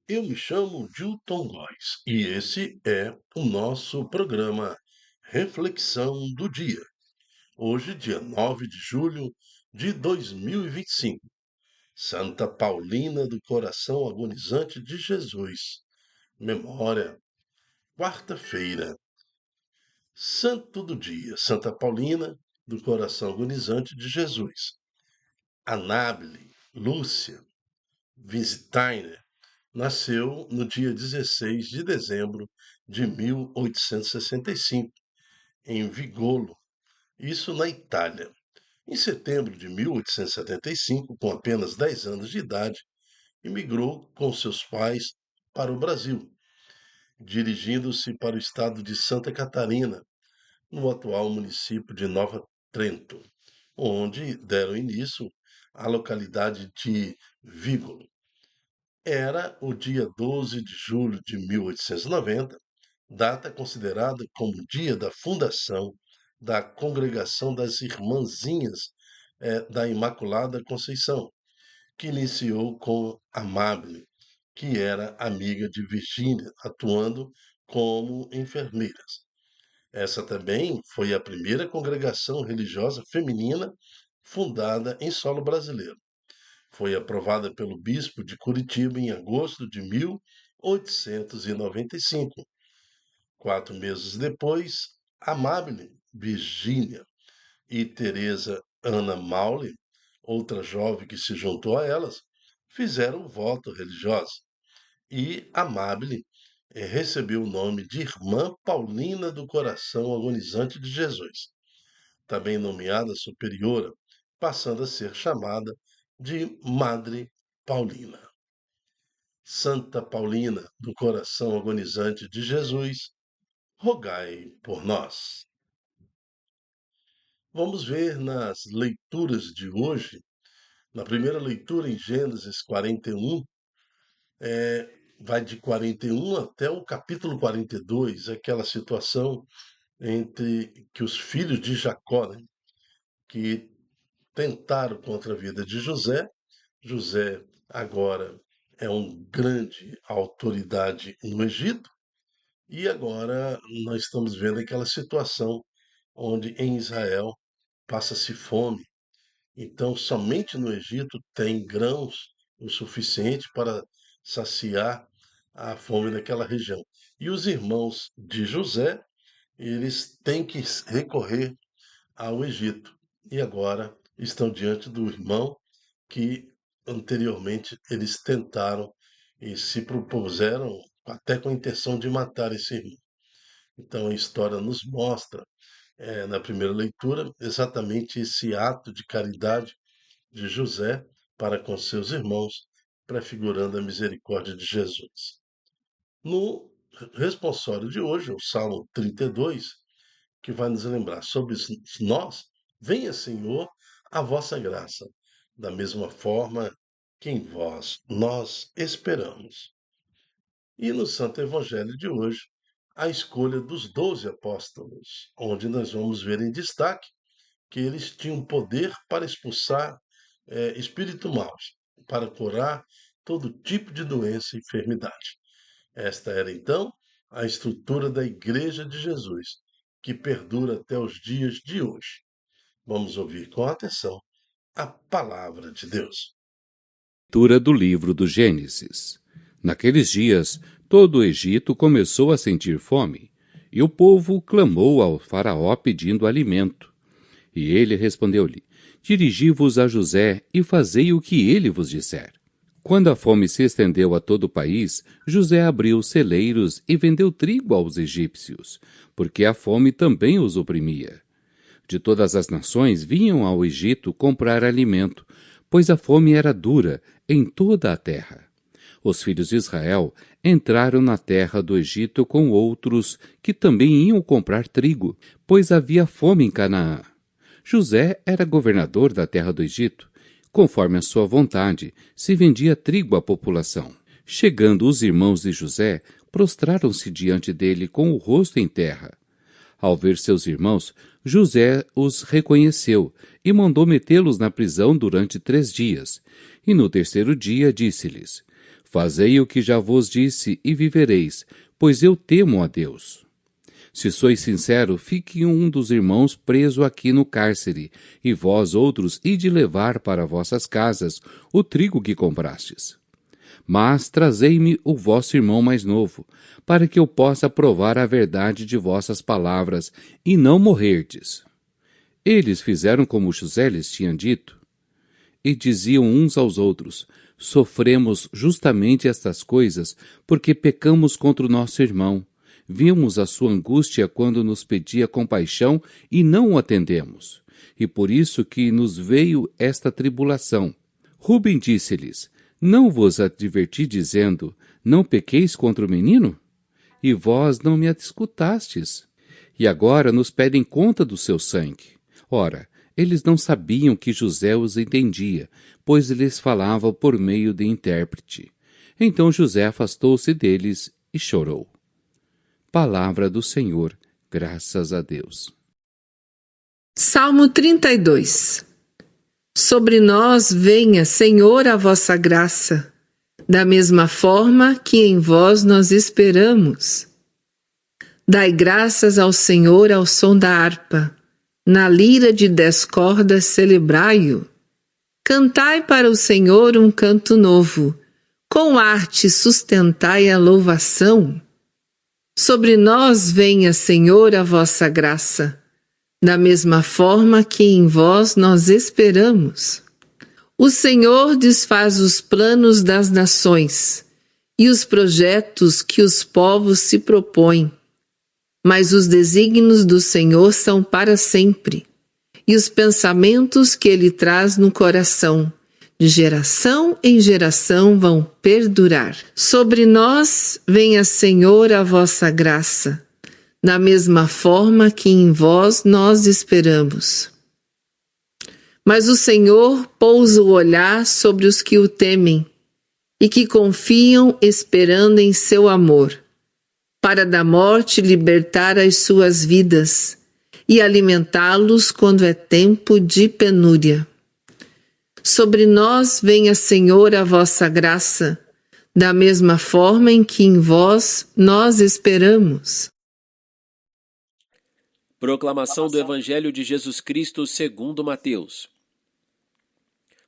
Eu me chamo Gilton Góes e esse é o nosso programa Reflexão do Dia. Hoje, dia 9 de julho de 2025. Santa Paulina do Coração Agonizante de Jesus. Memória, quarta-feira. Santo do Dia, Santa Paulina do Coração Agonizante de Jesus. Anábile Lúcia Visitainer nasceu no dia 16 de dezembro de 1865, em Vigolo, isso na Itália. Em setembro de 1875, com apenas 10 anos de idade, imigrou com seus pais para o Brasil, dirigindo-se para o estado de Santa Catarina, no atual município de Nova Trento, onde deram início à localidade de Vigolo. Era o dia 12 de julho de 1890, data considerada como dia da fundação da Congregação das Irmãzinhas da Imaculada Conceição, que iniciou com Amábile, que era amiga de Virgínia, atuando como enfermeiras. Essa também foi a primeira congregação religiosa feminina fundada em solo brasileiro. Foi aprovada pelo bispo de Curitiba em agosto de 1895. 4 meses depois, Amábile Virgínia e Teresa Ana Maule, outra jovem que se juntou a elas, fizeram voto religioso. E Amábile recebeu o nome de Irmã Paulina do Coração Agonizante de Jesus, também nomeada superiora, passando a ser chamada de Madre Paulina. Santa Paulina do Coração Agonizante de Jesus, rogai por nós. Vamos ver nas leituras de hoje, na primeira leitura em Gênesis 41, vai de 41 até o capítulo 42, aquela situação entre que os filhos de Jacó, né, que tentaram contra a vida de José. José agora é uma grande autoridade no Egito, e agora nós estamos vendo aquela situação onde em Israel passa-se fome. Então, somente no Egito tem grãos o suficiente para saciar a fome daquela região. E os irmãos de José, eles têm que recorrer ao Egito. E agora estão diante do irmão que anteriormente eles tentaram e se propuseram até com a intenção de matar esse irmão. Então a história nos mostra, na primeira leitura, exatamente esse ato de caridade de José para com seus irmãos, prefigurando a misericórdia de Jesus. No responsório de hoje, o Salmo 32, que vai nos lembrar sobre nós, venha, Senhor, a vossa graça, da mesma forma que em vós nós esperamos. E no Santo Evangelho de hoje, a escolha dos 12 apóstolos, onde nós vamos ver em destaque que eles tinham poder para expulsar espíritos maus, para curar todo tipo de doença e enfermidade. Esta era então a estrutura da Igreja de Jesus, que perdura até os dias de hoje. Vamos ouvir com atenção a palavra de Deus. Leitura do livro do Gênesis. Naqueles dias, todo o Egito começou a sentir fome, e o povo clamou ao faraó pedindo alimento. E ele respondeu-lhe: Dirigi-vos a José e fazei o que ele vos disser. Quando a fome se estendeu a todo o país, José abriu celeiros e vendeu trigo aos egípcios, porque a fome também os oprimia. De todas as nações vinham ao Egito comprar alimento, pois a fome era dura em toda a terra. Os filhos de Israel entraram na terra do Egito com outros que também iam comprar trigo, pois havia fome em Canaã. José era governador da terra do Egito. Conforme a sua vontade, se vendia trigo à população. Chegando os irmãos de José, prostraram-se diante dele com o rosto em terra. Ao ver seus irmãos, José os reconheceu e mandou metê-los na prisão durante 3 dias. E no terceiro dia disse-lhes: Fazei o que já vos disse e vivereis, pois eu temo a Deus. Se sois sincero, fique um dos irmãos preso aqui no cárcere, e vós outros ide levar para vossas casas o trigo que comprastes. Mas trazei-me o vosso irmão mais novo, para que eu possa provar a verdade de vossas palavras, e não morrerdes. Eles fizeram como José lhes tinha dito, e diziam uns aos outros: Sofremos justamente estas coisas, porque pecamos contra o nosso irmão. Vimos a sua angústia quando nos pedia compaixão e não o atendemos. E por isso que nos veio esta tribulação. Rubem disse-lhes: Não vos adverti dizendo: Não pequeis contra o menino? E vós não me escutastes. E agora nos pedem conta do seu sangue. Ora, eles não sabiam que José os entendia, pois lhes falava por meio de intérprete. Então José afastou-se deles e chorou. Palavra do Senhor, graças a Deus. Salmo 32. Sobre nós venha, Senhor, a vossa graça, da mesma forma que em vós nós esperamos. Dai graças ao Senhor ao som da harpa, na lira de 10 cordas celebrai-o. Cantai para o Senhor um canto novo, com arte sustentai a louvação. Sobre nós venha, Senhor, a vossa graça, da mesma forma que em vós nós esperamos. O Senhor desfaz os planos das nações e os projetos que os povos se propõem. Mas os desígnios do Senhor são para sempre, e os pensamentos que ele traz no coração, de geração em geração, vão perdurar. Sobre nós venha, Senhor, a vossa graça, da mesma forma que em vós nós esperamos. Mas o Senhor pousa o olhar sobre os que o temem e que confiam esperando em seu amor, para da morte libertar as suas vidas e alimentá-los quando é tempo de penúria. Sobre nós venha, Senhor, a vossa graça, da mesma forma em que em vós nós esperamos. Proclamação do Evangelho de Jesus Cristo segundo Mateus.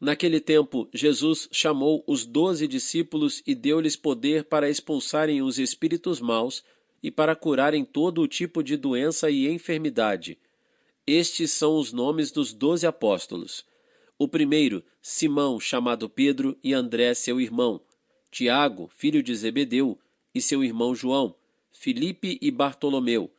Naquele tempo, Jesus chamou os 12 discípulos e deu-lhes poder para expulsarem os espíritos maus e para curarem todo o tipo de doença e enfermidade. Estes são os nomes dos 12 apóstolos. O primeiro, Simão, chamado Pedro, e André, seu irmão. Tiago, filho de Zebedeu, e seu irmão João. Filipe e Bartolomeu.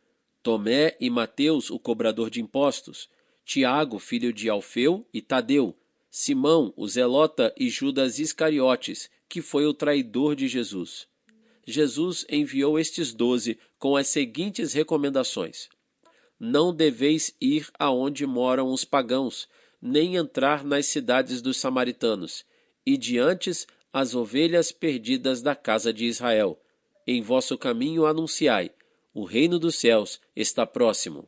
Tomé e Mateus, o cobrador de impostos. Tiago, filho de Alfeu, e Tadeu. Simão, o zelota, e Judas Iscariotes, que foi o traidor de Jesus. Jesus enviou estes 12 com as seguintes recomendações: Não deveis ir aonde moram os pagãos, nem entrar nas cidades dos samaritanos, e diante as ovelhas perdidas da casa de Israel. Em vosso caminho anunciai: o reino dos céus está próximo.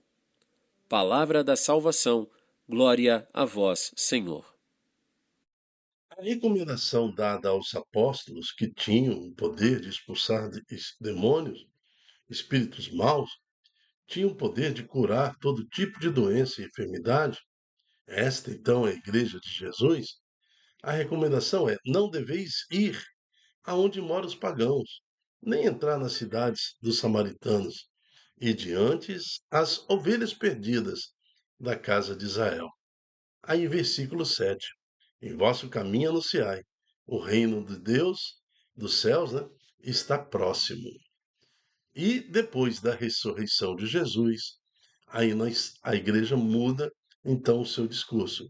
Palavra da salvação, glória a vós, Senhor. A recomendação dada aos apóstolos que tinham o poder de expulsar demônios, espíritos maus, tinham o poder de curar todo tipo de doença e enfermidade. Esta, então, é a Igreja de Jesus. A recomendação é: não deveis ir aonde moram os pagãos, nem entrar nas cidades dos samaritanos, e diante as ovelhas perdidas da casa de Israel. Aí, versículo 7. Em vosso caminho anunciai, o reino de Deus, dos céus, né, está próximo. E depois da ressurreição de Jesus, aí a igreja muda então o seu discurso.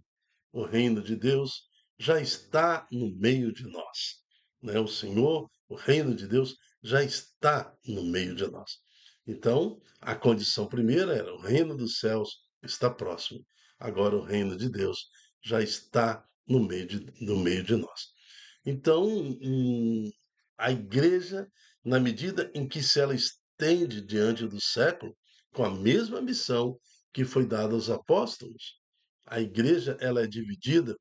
O reino de Deus já está no meio de nós, né? O Senhor, o reino de Deus já está no meio de nós. Então, a condição primeira era: o reino dos céus está próximo. Agora o reino de Deus já está no meio de nós. Então, a igreja, na medida em que se ela estende diante do século, com a mesma missão que foi dada aos apóstolos, a igreja ela é dividida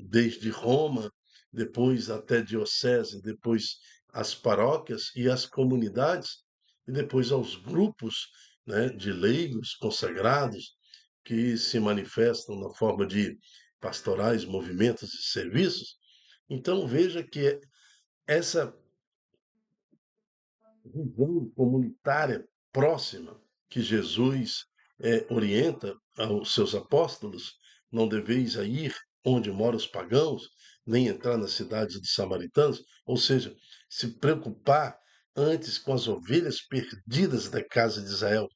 desde Roma, depois até diocese, depois as paróquias e as comunidades, e depois aos grupos, né, de leigos consagrados que se manifestam na forma de pastorais, movimentos e serviços. Então veja que essa visão comunitária próxima que Jesus orienta aos seus apóstolos, não deveis a ir onde moram os pagãos, nem entrar nas cidades dos samaritanos, ou seja, se preocupar antes com as ovelhas perdidas da casa de Israel.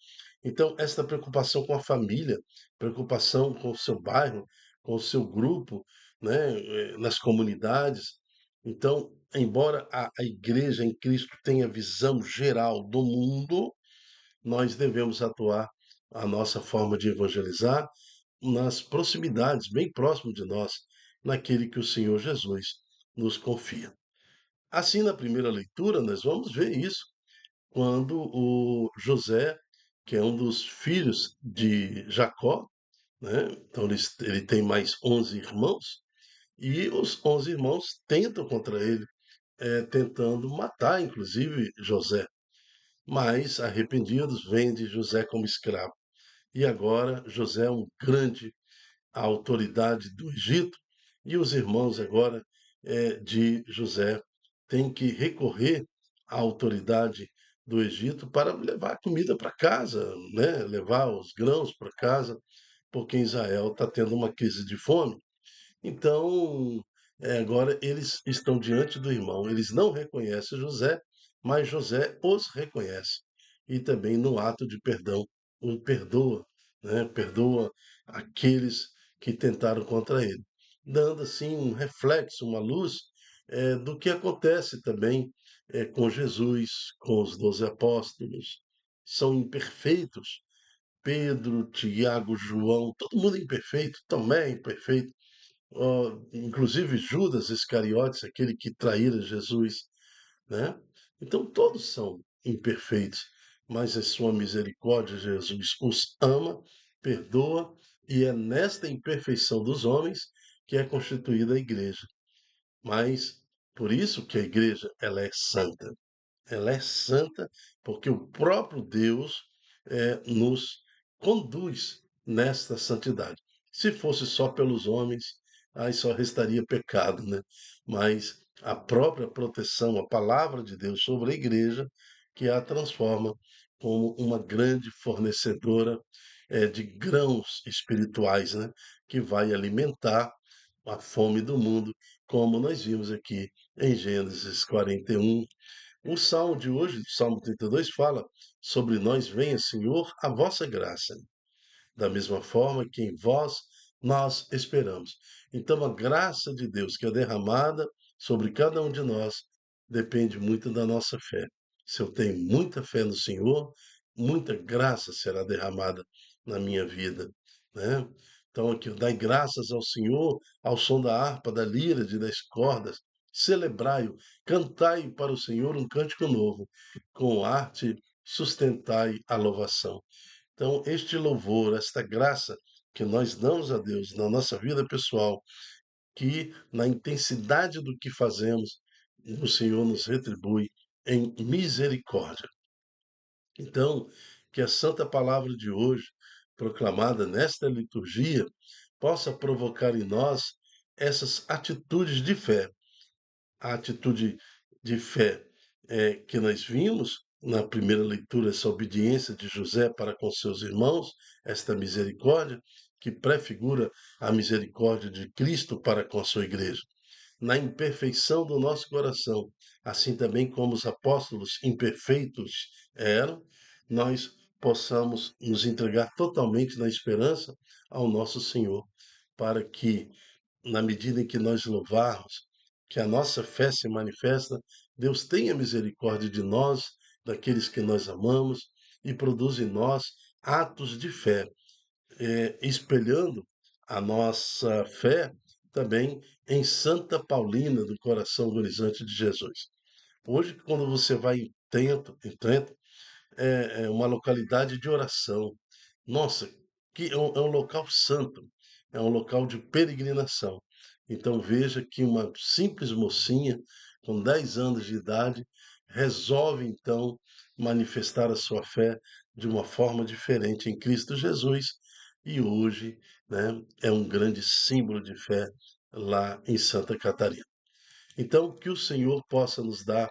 Então, esta preocupação com a família, preocupação com o seu bairro, com o seu grupo, né, nas comunidades. Então, embora a igreja em Cristo tenha visão geral do mundo, nós devemos atuar a nossa forma de evangelizar nas proximidades, bem próximo de nós, naquele que o Senhor Jesus nos confia. Assim, na primeira leitura, nós vamos ver isso quando o José, que é um dos filhos de Jacó, né? Então ele tem mais 11 irmãos, e os 11 irmãos tentam contra ele, tentando matar, inclusive, José. Mas, arrependidos, vende José como escravo. E agora José é um grande autoridade do Egito, e os irmãos agora de José têm que recorrer à autoridade do Egito para levar comida para casa, né? Levar os grãos para casa, porque Israel está tendo uma crise de fome. Então, agora eles estão diante do irmão. Eles não reconhecem José, mas José os reconhece. E também no ato de perdão, o perdoa, né? Perdoa aqueles que tentaram contra ele, dando assim um reflexo, uma luz do que acontece também com Jesus, com os 12 apóstolos. São imperfeitos. Pedro, Tiago, João, todo mundo é imperfeito, Tomé é imperfeito, inclusive Judas Iscariotes, aquele que traíra Jesus, né? Então todos são imperfeitos, mas em sua misericórdia Jesus os ama, perdoa, e é nesta imperfeição dos homens que é constituída a igreja. Mas por isso que a igreja ela é santa. Ela é santa porque o próprio Deus nos conduz nesta santidade. Se fosse só pelos homens, aí só restaria pecado, né? Mas a própria proteção, a palavra de Deus sobre a igreja, que a transforma como uma grande fornecedora de grãos espirituais, né? Que vai alimentar a fome do mundo, como nós vimos aqui em Gênesis 41. O salmo de hoje, o Salmo 32, fala sobre nós venha, Senhor, a vossa graça, da mesma forma que em vós nós esperamos. Então, a graça de Deus que é derramada sobre cada um de nós depende muito da nossa fé. Se eu tenho muita fé no Senhor, muita graça será derramada na minha vida, né? Então, aqui, dai graças ao Senhor, ao som da harpa, da lira, das cordas, celebrai-o, cantai para o Senhor um cântico novo, com arte sustentai a louvação. Então, este louvor, esta graça que nós damos a Deus na nossa vida pessoal, que na intensidade do que fazemos, o Senhor nos retribui em misericórdia. Então, que a santa palavra de hoje, proclamada nesta liturgia, possa provocar em nós essas atitudes de fé, a atitude de fé que nós vimos na primeira leitura, essa obediência de José para com seus irmãos, esta misericórdia, que prefigura a misericórdia de Cristo para com a sua igreja. Na imperfeição do nosso coração, assim também como os apóstolos imperfeitos eram, nós possamos nos entregar totalmente na esperança ao nosso Senhor, para que na medida em que nós louvarmos, que a nossa fé se manifesta, Deus tenha misericórdia de nós, daqueles que nós amamos, e produz em nós atos de fé, espelhando a nossa fé também em Santa Paulina, do coração agonizante de Jesus. Hoje, quando você vai em Trento, é uma localidade de oração. Nossa, que é um local santo, é um local de peregrinação. Então veja que uma simples mocinha com 10 anos de idade resolve então manifestar a sua fé de uma forma diferente em Cristo Jesus e hoje, né, é um grande símbolo de fé lá em Santa Catarina. Então, que o Senhor possa nos dar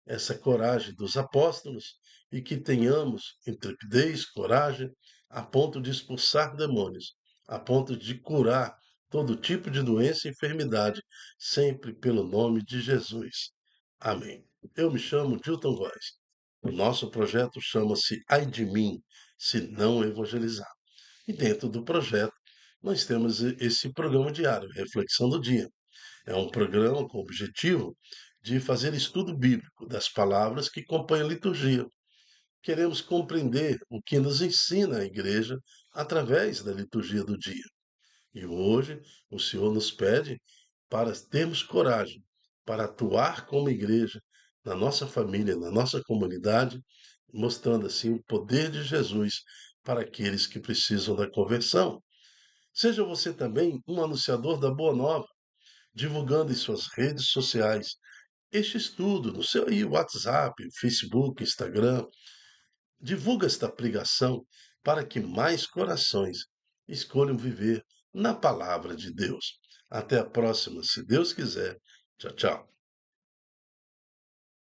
essa coragem dos apóstolos e que tenhamos intrepidez, coragem, a ponto de expulsar demônios, a ponto de curar todo tipo de doença e enfermidade, sempre pelo nome de Jesus. Amém. Eu me chamo Dilton Góes. O nosso projeto chama-se Ai de mim, se não evangelizar. E dentro do projeto, nós temos esse programa diário, Reflexão do Dia. É um programa com o objetivo de fazer estudo bíblico das palavras que compõem a liturgia. Queremos compreender o que nos ensina a igreja através da liturgia do dia. E hoje o Senhor nos pede para termos coragem para atuar como igreja na nossa família, na nossa comunidade, mostrando assim o poder de Jesus para aqueles que precisam da conversão. Seja você também um anunciador da Boa Nova, divulgando em suas redes sociais este estudo no seu aí, WhatsApp, Facebook, Instagram. Divulga esta pregação para que mais corações escolham viver na palavra de Deus. Até a próxima, se Deus quiser. Tchau, tchau.